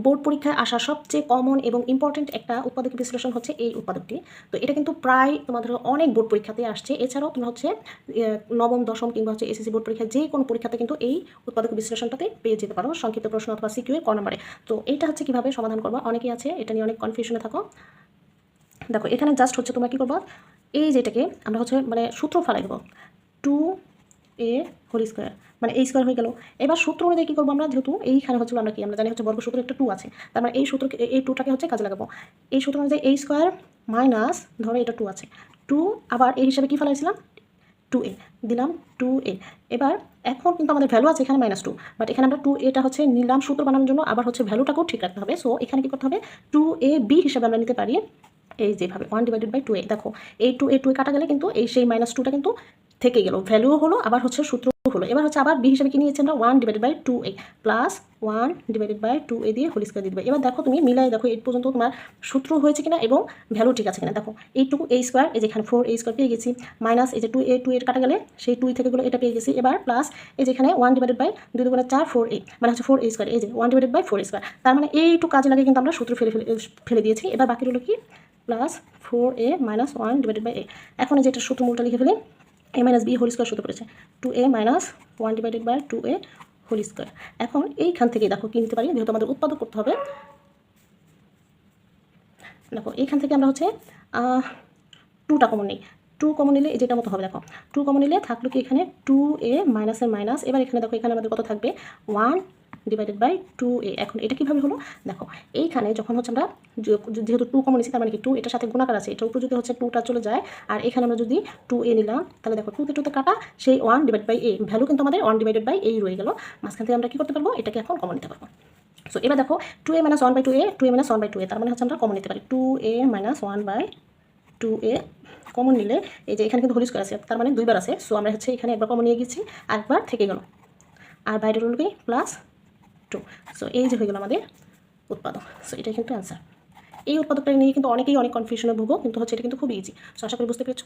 Board পরীক্ষায় আসা সবচেয়ে কমন এবং ইম্পর্টেন্ট একটা উৎপাদক বিশ্লেষণ হচ্ছে এই উৎপাদকটি। তো এটা কিন্তু প্রায় তোমাদের অনেক বোর্ড পরীক্ষাতে আসছে। এছাড়াও তোমরা হচ্ছে নবম দশম কিংবা হচ্ছে এসএসসি বোর্ড পরীক্ষা যে কোনো পরীক্ষাতে কিন্তু এই উৎপাদক বিশ্লেষণটাতে পেয়ে যেতে পারো সংক্ষিপ্ত প্রশ্ন অথবা সিকিউ এর ক নম্বরে। তো এটা হচ্ছে কিভাবে সমাধান করবা, অনেকেই আছে এটা নিয়ে অনেক কনফিউশনে থাকো। দেখো এখানে জাস্ট হচ্ছে তোমরা কি করবা, এই যেটাকে আমরা হচ্ছে মানে সূত্র ফেলাই দেবো 2a হোল স্কোয়ার, মানে এই স্কোয়ার হয়ে গেল। এবার সূত্র অনুযায়ী কী করবো আমরা, যেহেতু এইখানে হচ্ছে আমরা কি আমরা জানি হচ্ছে বর্গ সূত্র একটা 2 আছে, তার মানে এই সূত্রকে এই 2টাকে হচ্ছে কাজে লাগাবো। এই সূত্র অনুযায়ী এই স্কোয়ার মাইনাস ধরো এটা 2 আছে, 2 আবার এই হিসাবে কী ফেলাইছিলাম 2a দিলাম 2a। এবার এখন কিন্তু আমাদের ভ্যালু আছে এখানে -2, বাট এখানে আমরা 2a হচ্ছে নিলাম সূত্র বানানোর জন্য, আবার হচ্ছে ভ্যালুটাকেও ঠিক রাখতে হবে। সো এখানে কী করতে হবে 2ab হিসাবে আমরা নিতে পারি এই যেভাবে 1/2a। দেখো এই 2a কাটা গেলে কিন্তু এই সেই -2টা কিন্তু থেকে গেল, ভ্যালুও হলো আবার হচ্ছে সূত্র হলো। এবার হচ্ছে আবার b হিসাবে কি নিয়েছি আমরা 1/2a প্লাস 1/2a দিয়ে হোল স্কোয়ার দিয়ে দেবে। এবার দেখো তুমি মিলাই দেখো এই পর্যন্ত তোমার সূত্র হয়েছে কিনা এবং ভ্যালু ঠিক আছে কিনা। দেখো এই 2a স্কোয়ার, এই যেখানে 4a স্কোয়ার পেয়ে গেছি, মাইনাস এই যে 2a কাটা গেলে সেই 2 থেকে গেলো এটা পেয়ে গেছি। এবার প্লাস এই যেখানে 1/2 2 4 4a মানে হচ্ছে 4a স্কোয়ার, এই যে 1/4 স্কোয়ার, তার মানে এইটু কাজে লাগে কিন্তু আমরা সূত্র ফেলে দিয়েছি। এবার বাকি রইল কি প্লাস 4a মাইনাস 1/a। এখন এই যে এটা সূত্র মূলটা লিখে ফেলি, a minus b whole square সূত্র পড়েছে 2a minus 1/2a whole square. এখন এইখান থেকে দেখো কি নিতে পারি, যেহেতু আমাদের উৎপাদক করতে হবে, দেখো এইখান থেকে আমরা হচ্ছে 2টা কমন নিই। 2 কমন নিলে যেটা মতো হবে, দেখো 2 কমন নিলে থাকলো কি এখানে 2a মাইনাসের মাইনাস। এবার এখানে দেখো এখানে আমাদের কত থাকবে 1/2a। এখন এটা কীভাবে হলো, দেখো এইখানে যখন হচ্ছে আমরা যেহেতু 2 কমন নিচ্ছি, তার মানে কি 2 এটার সাথে গুণাকার আছে, এটার উপর যদি হচ্ছে 2টা চলে যায়, আর এখানে আমরা যদি 2a নিলাম, তাহলে দেখো 2 কাটা সেই 1/a, ভ্যালু কিন্তু আমাদের 1/a রয়ে গেল। মাঝখান থেকে আমরা কী করতে পারবো, এটাকে এখন কমন নিতে পারবো। সো এবার দেখো 2a minus 1/2a 2a minus 1/2a, তার মানে হচ্ছে আমরা কমন নিতে পারি 2a মাইনাস 1/2a। কমন নিলে এই যে এখানে কিন্তু হোল স্কোয়ার আছে, তার মানে 2বার আছে। সো আমরা হচ্ছে এখানে একবার কমন নিয়ে গেছি, আরেকবার থেকে গেল, আর বাইরে রইল কি +2। সো এই যে হয়ে গেল আমাদের উৎপাদক। সো এটাই কিন্তু অ্যান্সার। এই উৎপাদকটা নিয়ে কিন্তু অনেকেই অনেক কনফিউশনে ভুগো, কিন্তু হচ্ছে এটা কিন্তু খুব ইজি। সো আশা করি বুঝতে পেরেছো।